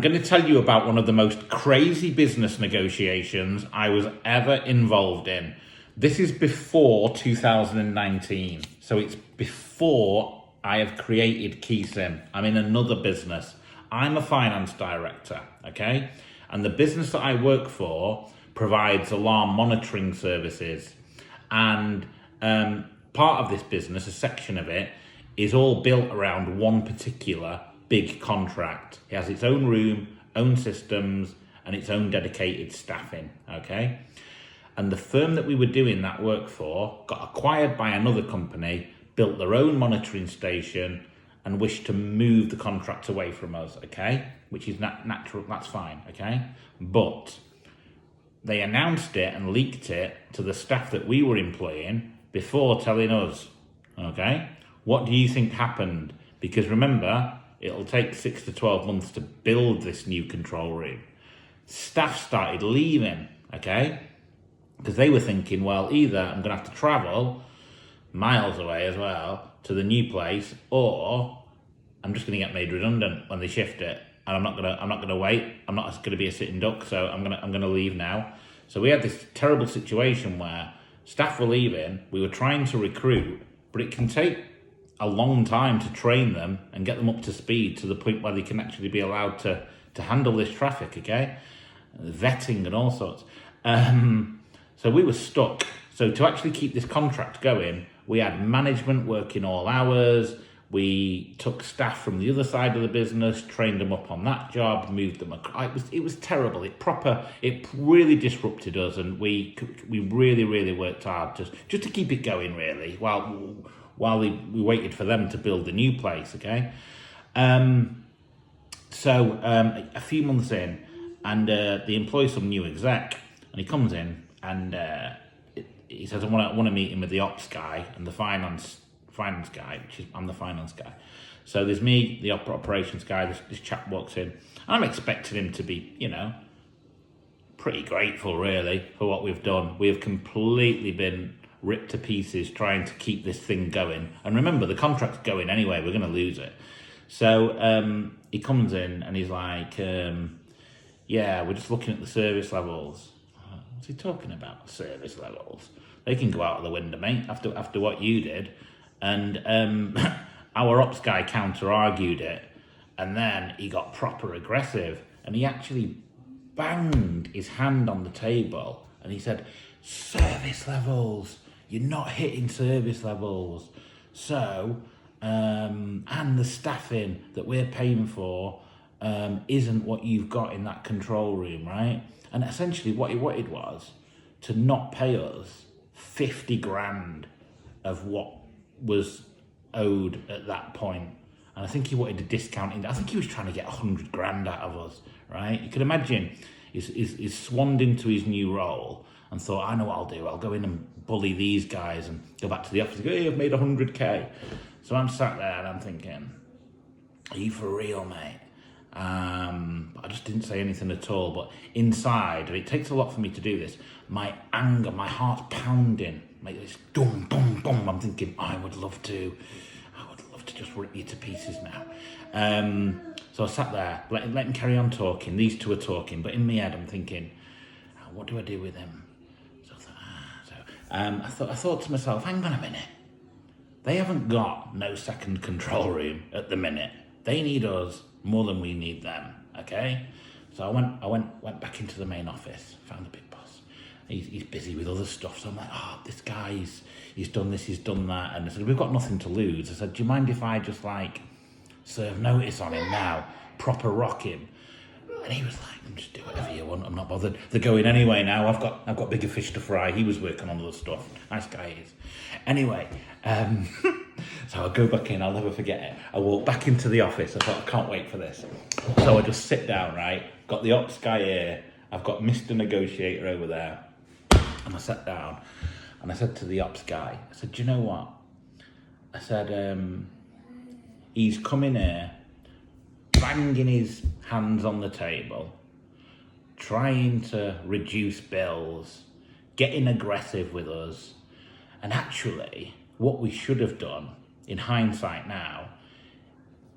going to tell you about one of the most crazy business negotiations I was ever involved in. This is before 2019, so it's before I have created KeySim. I'm in another business. I'm a finance director, okay? And the business that I work for provides alarm monitoring services. And part of this business, a section of it, is all built around one particular big contract. It has its own room, own systems, and its own dedicated staffing, okay? And the firm that we were doing that work for got acquired by another company, built their own monitoring station, and wished to move the contract away from us, okay? Which is natural, that's fine, okay? But they announced it and leaked it to the staff that we were employing before telling us, okay? What do you think happened? Because remember, it'll take 6 to 12 months to build this new control room. Staff started leaving, okay? Because they were thinking, well, either I'm going to have to travel miles away as well to the new place, or I'm just going to get made redundant when they shift it, and I'm not going to wait. I'm not going to be a sitting duck, so I'm going to leave now. So we had this terrible situation where staff were leaving. We were trying to recruit, but it can take a long time to train them and get them up to speed to the point where they can actually be allowed to handle this traffic, okay? Vetting and all sorts. So we were stuck. So to actually keep this contract going, we had management working all hours. We took staff from the other side of the business, trained them up on that job, moved them across. It was terrible. It really disrupted us, and we really worked hard just to keep it going, really, while we waited for them to build the new place, okay? So a few months in, and they employ some new exec, and he comes in, and he says, I want to meet him with the ops guy and the finance guy, I'm the finance guy. So there's me, the operations guy, this chap walks in. I'm expecting him to be, pretty grateful, really, for what we've done. We have completely been ripped to pieces trying to keep this thing going. And remember, the contract's going anyway, we're going to lose it. So he comes in and he's like, yeah, we're just looking at the service levels. What's he talking about, service levels? They can go out of the window, mate, after what you did. And our ops guy counter-argued it, and then he got proper aggressive, and he actually banged his hand on the table, and he said, service levels, you're not hitting service levels. So, and the staffing that we're paying for isn't what you've got in that control room, right? And essentially what he wanted was to not pay us 50 grand of what was owed at that point. And I think he wanted a discount. I think he was trying to get 100 grand out of us, right? You could imagine he's swanned into his new role and thought, I know what I'll do. I'll go in and bully these guys and go back to the office and go, hey, I've made 100K. So I'm sat there and I'm thinking, are you for real, mate? I just didn't say anything at all, but inside, and it takes a lot for me to do this, my anger, my heart's pounding, make this dum, dum, dum. I'm thinking, I would love to just rip you to pieces now. So I sat there, let him carry on talking. These two are talking, but in my head, I'm thinking, what do I do with him? So I thought to myself, hang on a minute. They haven't got no second control room at the minute. They need us more than we need them, okay? So I went back into the main office, found the big boss. He's busy with other stuff, so I'm like, this guy, he's done this, he's done that. And I said, we've got nothing to lose. I said, do you mind if I just serve notice on him now, proper rock him? And he was like, just do whatever you want, I'm not bothered. They're going anyway now, I've got bigger fish to fry. He was working on other stuff, nice guy he is. Anyway, so I go back in, I'll never forget it. I walk back into the office, I thought, I can't wait for this. So I just sit down, right? Got the ops guy here, I've got Mr. Negotiator over there. And I sat down and I said to the ops guy, I said, do you know what? I said, he's come in here, banging his hands on the table, trying to reduce bills, getting aggressive with us. And actually, what we should have done, in hindsight now,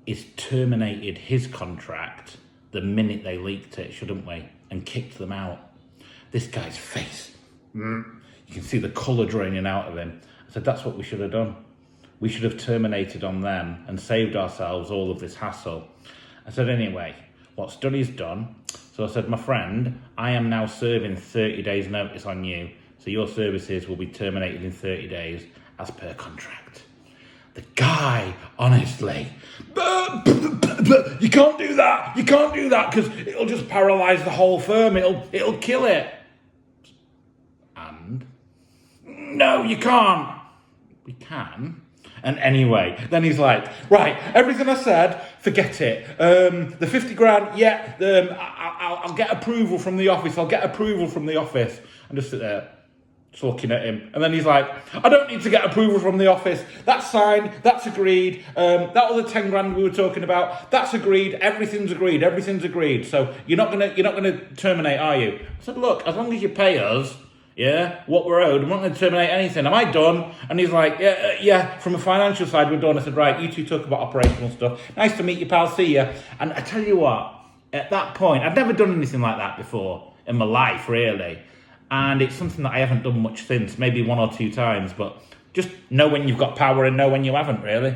is terminated his contract the the minute they leaked it, shouldn't we? And kicked them out. This guy's face, you can see the colour draining out of him. I said, that's what we should have done. We should have terminated on them and saved ourselves all of this hassle. I said, anyway, what's done is done. So I said, my friend, I am now serving 30 days notice on you. So your services will be terminated in 30 days as per contract. The guy, honestly, you can't do that. You can't do that because it'll just paralyse the whole firm. It'll kill it. And no, you can't. We can. And anyway, then he's like, right, everything I said, forget it. The 50 grand, yeah, I'll get approval from the office. I'll get approval from the office. And just sit there, just looking at him. And then he's like, I don't need to get approval from the office. That's signed, that's agreed. That other 10 grand we were talking about, that's agreed. Everything's agreed. So you're not gonna terminate, are you? I said, look, as long as you pay us, yeah, what we're owed, I'm not going to terminate anything. Am I done? And he's like, yeah, from a financial side, we're done. I said, right, you two talk about operational stuff. Nice to meet you, pal, see ya. And I tell you what, at that point, I'd never done anything like that before in my life, really. And it's something that I haven't done much since, maybe 1 or 2 times, but just know when you've got power and know when you haven't, really.